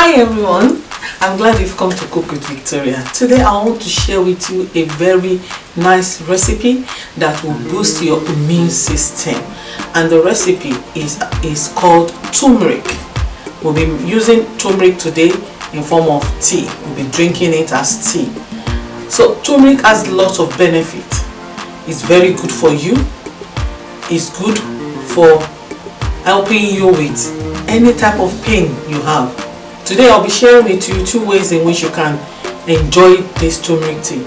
Hi everyone, I'm glad you've come to Cook with Victoria. Today I want to share with you a very nice recipe that will boost your immune system, and the recipe is called turmeric. We'll be using turmeric today in form of tea. We'll be drinking it as tea. So turmeric has lots of benefits. It's very good for you. It's good for helping you with any type of pain you have. Today I'll be sharing with you 2 ways in which you can enjoy this turmeric tea.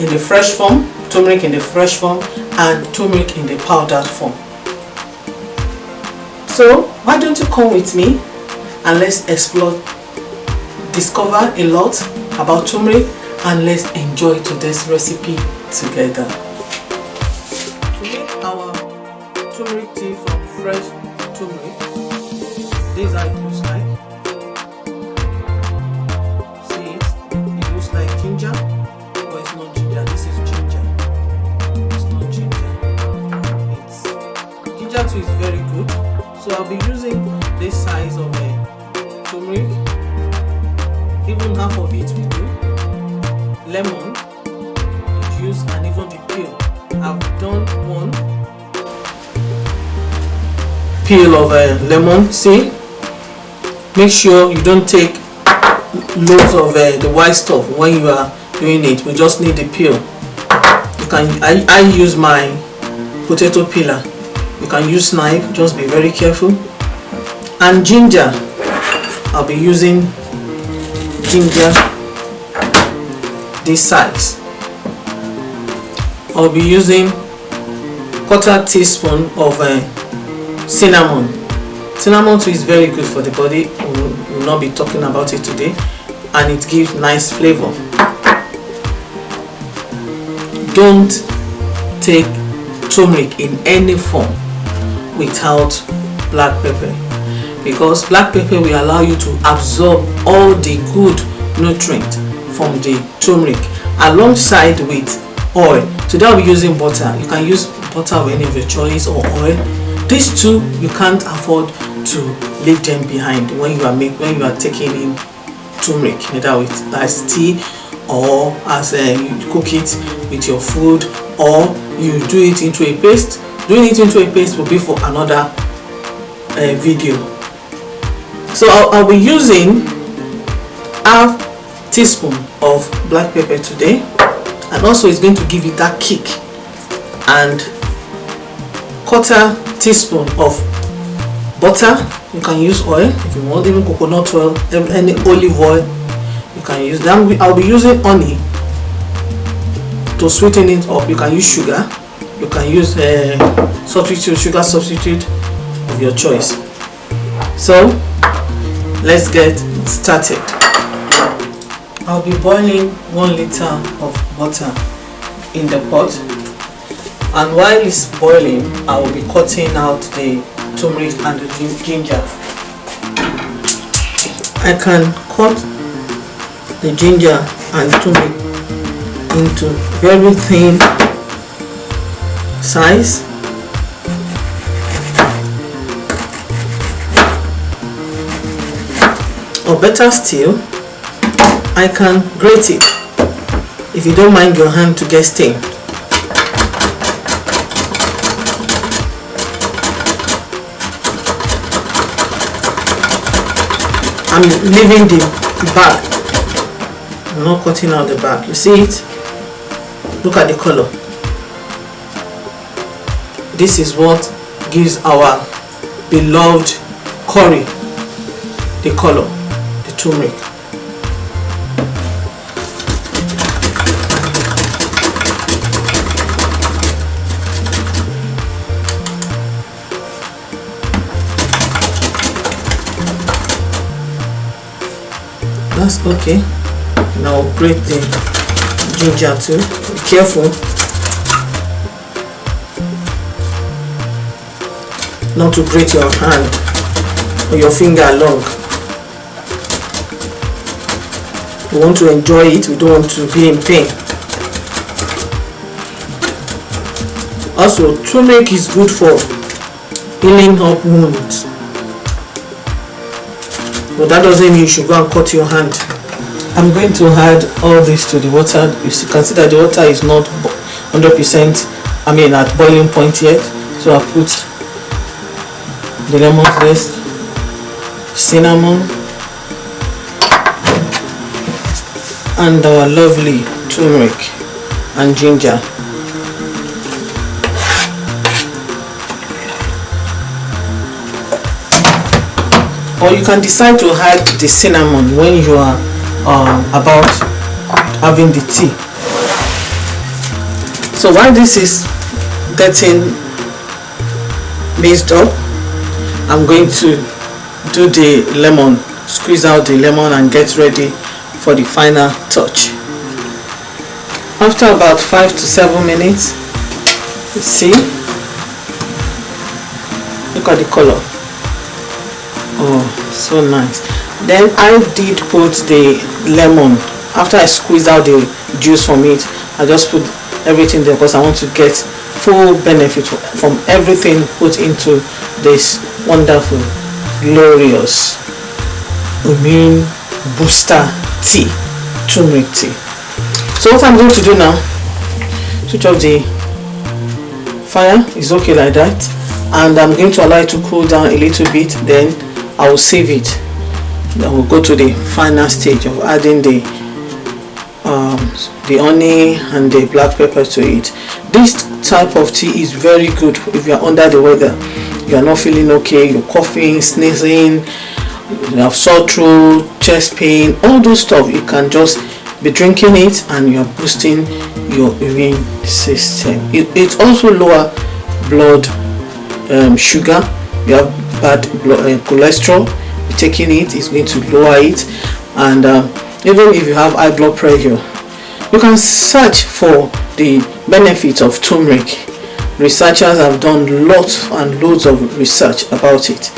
In the fresh form, turmeric in the fresh form, and turmeric in the powdered form. So why don't you come with me and let's explore, discover a lot about turmeric, and let's enjoy today's recipe together. To make our turmeric tea from fresh turmeric, this is how it looks like. Ginger, but it's not ginger. This is ginger. It's not ginger. It's ginger too is very good. So I'll be using this size of a turmeric. Even half of it will do. Lemon, the juice, and even the peel. I've done one peel of a lemon. See, make sure you don't take loads of the white stuff when you are doing it. We just need the peel. You can I use my potato peeler. You can use knife, just be very careful. And ginger, I'll be using ginger this size. I'll be using 1/4 teaspoon of cinnamon. Cinnamon too is very good for the body. We will not be talking about it today, and it gives nice flavor. Don't take turmeric in any form without black pepper, because black pepper will allow you to absorb all the good nutrients from the turmeric alongside with oil. Today I'll be using butter. You can use butter of any of your choice, or oil. These two you can't afford to leave them behind when you are taking in turmeric, either with as tea or as you cook it with your food, or you do it into a paste. Doing it into a paste will be for another video. So I'll be using half teaspoon of black pepper today, and also it's going to give it that kick, and 1/4 teaspoon of butter. You can use oil if you want, even coconut oil, any olive oil you can use. Then I'll be using honey to sweeten it up. You can use sugar. You can use sugar substitute of your choice. So let's get started. I'll be boiling 1 liter of butter in the pot, and while it's boiling I will be cutting out the turmeric and the ginger. I can cut the ginger and turmeric into very thin size, or better still, I can grate it if you don't mind your hand to get stained. I'm leaving the back. I'm not cutting out the back. You see it? Look at the color. This is what gives our beloved curry the color, the turmeric. That's okay. Now grate the ginger too. Be careful not to grate your hand or your finger along. We want to enjoy it. We don't want to be in pain. Also, turmeric is good for healing up wounds. but that doesn't mean you should go and cut your hand. I'm going to add all this to the water. You can see that the water is not 100%, at boiling point yet. So I put the lemon zest, cinnamon, and our lovely turmeric and ginger. Or you can decide to add the cinnamon when you are about having the tea. So while this is getting mixed up, I'm going to do the lemon, squeeze out the lemon and get ready for the final touch. After about 5 to 7 minutes, you see, look at the color. Oh, so nice. Then I did put the lemon. After I squeezed out the juice from it, I just put everything there because I want to get full benefit from everything put into this wonderful, glorious immune booster tea, turmeric tea. So what I'm going to do now, switch off the fire. It's okay like that, and I'm going to allow it to cool down a little bit. Then I will save it. Then we'll go to the final stage of adding the honey and the black pepper to it. This type of tea is very good if you are under the weather, you are not feeling okay, you're coughing, sneezing, you have sore throat, chest pain, all those stuff. You can just be drinking it and you're boosting your immune system. It also lower blood sugar. You have bad cholesterol, taking it is going to lower it. And even if you have high blood pressure, you can search for the benefits of turmeric. Researchers have done lots and loads of research about it.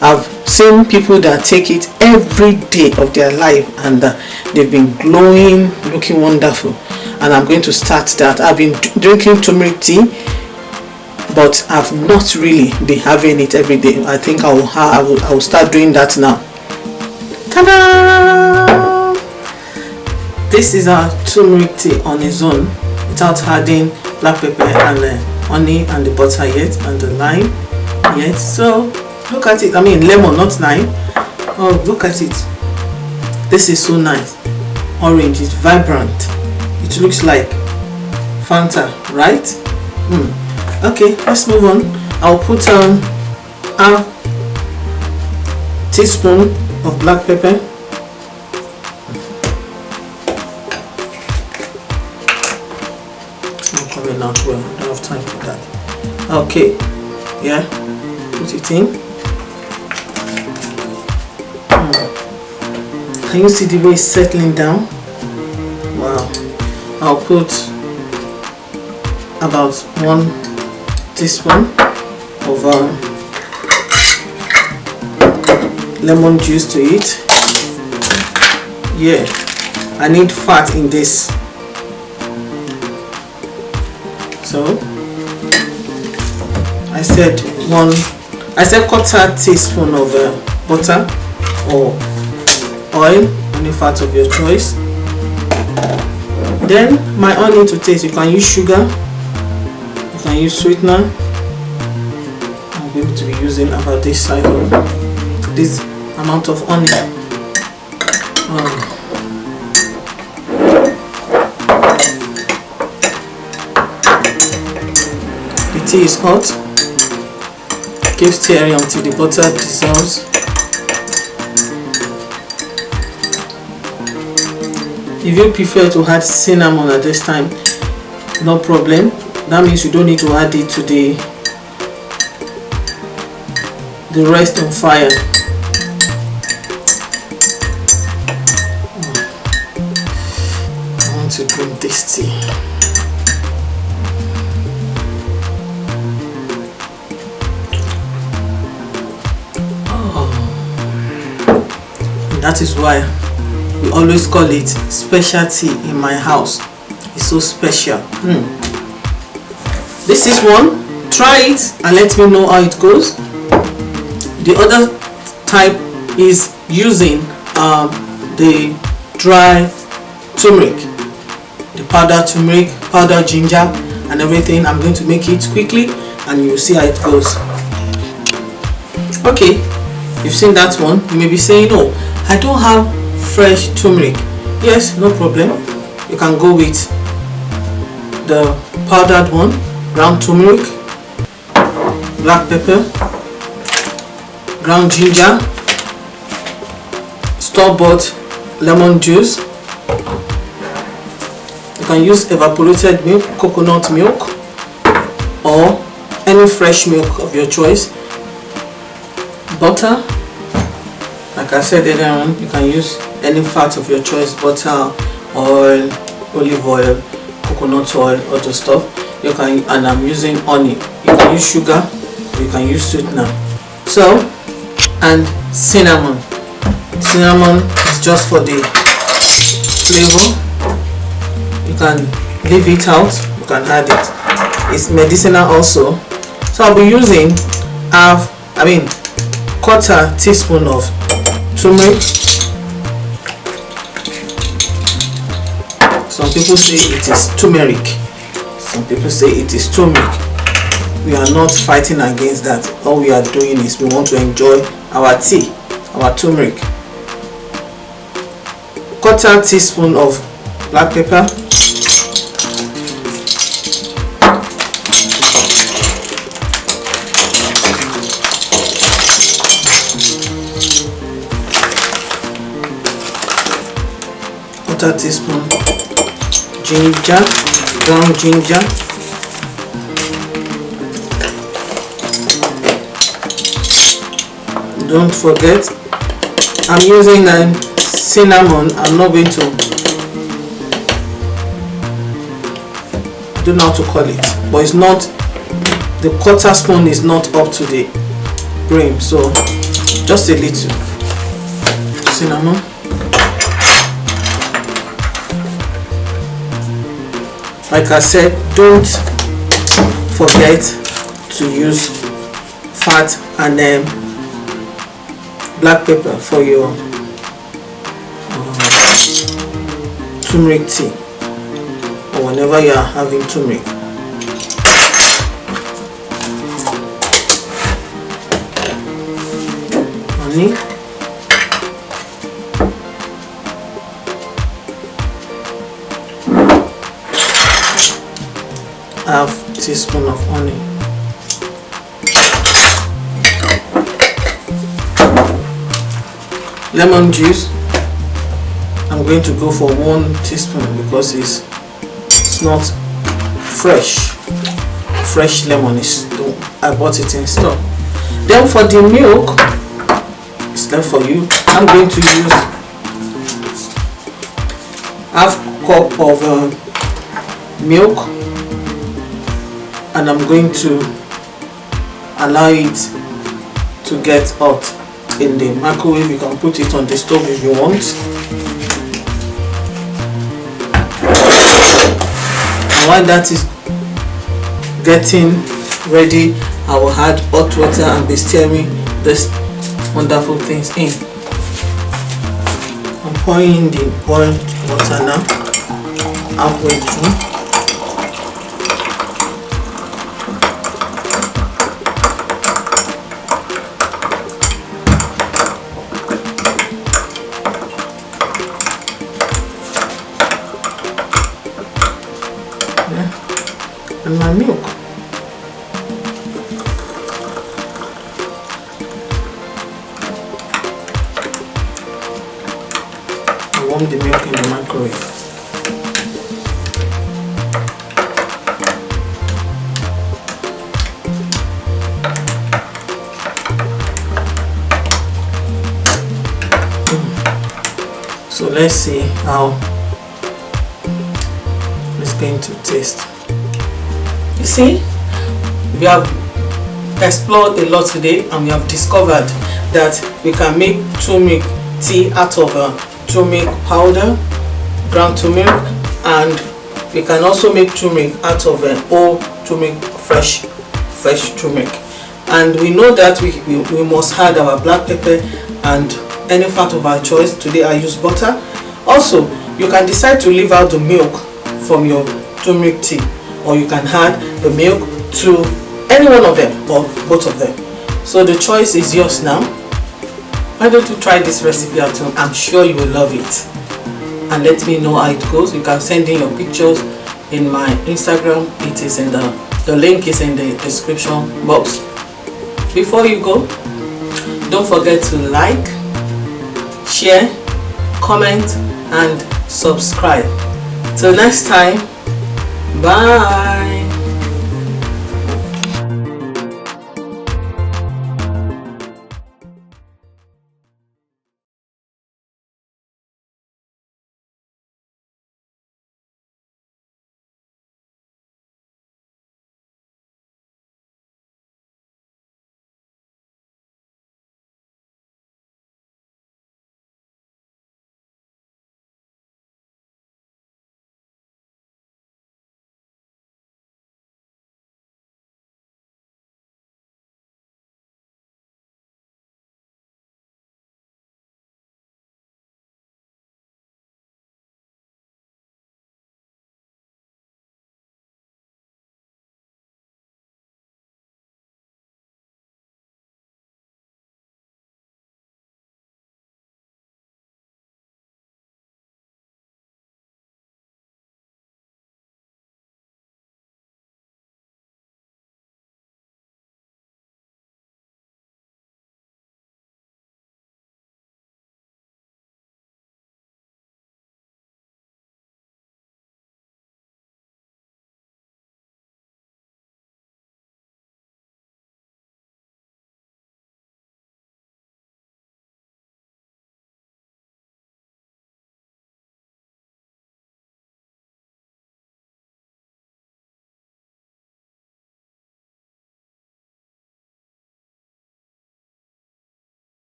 I've seen people that take it every day of their life and they've been glowing, looking wonderful. And I'm going to start that. I've been drinking turmeric tea, but I've not really been having it every day. I think I will start doing that now. Ta-da! This is our turmeric tea on its own, without adding black pepper and honey and the butter yet, and the lime yet. So look at it. Lemon, not lime. Oh, look at it. This is so nice. Orange, it's vibrant. It looks like Fanta, right? Okay, let's move on. I'll put a teaspoon of black pepper. It's not coming out well. I don't have time for that. Okay, yeah, put it in. Can you see the way it's settling down? Wow. I'll put about 1 teaspoon of lemon juice to it. Yeah, I need fat in this. So I said quarter teaspoon of butter or oil, any fat of your choice. Then my honey to taste. You can use sugar, you can use sweetener. I'm going to be using about this size of this amount of honey. The tea is hot. Keep stirring until the butter dissolves. If you prefer to add cinnamon at this time, no problem. That means you don't need to add it to the rest on fire. I want to drink this tea. And that is why we always call it special tea in my house. It's so special. This is one. Try it and let me know how it goes. The other type is using the dry turmeric, the powdered turmeric, powdered ginger and everything. I'm going to make it quickly and you'll see how it goes. Okay, you've seen that one. You may be saying, oh, I don't have fresh turmeric. Yes, no problem. You can go with the powdered one, ground turmeric, black pepper, ground ginger, store-bought lemon juice. You can use evaporated milk, coconut milk, or any fresh milk of your choice. Butter, like I said earlier on, you can use any fat of your choice, butter, oil, olive oil, coconut oil, all the stuff. You can, and I'm using honey. You can use sugar, you can use sweetener. So, and cinnamon. Cinnamon is just for the flavor. You can leave it out, you can add it. It's medicinal also. So I'll be using quarter teaspoon of turmeric. Some people say it is turmeric, some people say it is turmeric. We are not fighting against that. All we are doing is we want to enjoy our tea, our turmeric. Quarter teaspoon of black pepper, quarter teaspoon ginger, ground ginger, don't forget I'm using cinnamon. I'm not going to, I don't know how to call it, but it's not, the quarter spoon is not up to the brim, so just a little cinnamon. Like I said, don't forget to use fat and black pepper for your turmeric tea, or whenever you are having turmeric. Honey, half teaspoon of honey, lemon juice. I'm going to go for 1 teaspoon because it's not fresh. Fresh lemon is, I bought it in store. Then for the milk, it's left for you. I'm going to use half cup of milk, and I'm going to allow it to get hot in the microwave. You can put it on the stove if you want. And while that is getting ready, I will add hot water and be stirring this wonderful things in. I'm pouring in the boiled water now, halfway through. And my milk. I warm the milk in the microwave. So let's see how it's going to taste. You see, we have explored a lot today and we have discovered that we can make turmeric tea out of turmeric powder, ground turmeric, and we can also make turmeric out of whole turmeric, fresh turmeric. And we know that we must add our black pepper and any fat of our choice. Today I use butter. Also, you can decide to leave out the milk from your turmeric tea, or you can add the milk to any one of them or both of them. So the choice is yours now. Why don't you try this recipe at home? I'm sure you will love it. And let me know how it goes. You can send in your pictures in my Instagram. It is in the link is in the description box. Before you go, don't forget to like, share, comment and subscribe. Till next time, bye.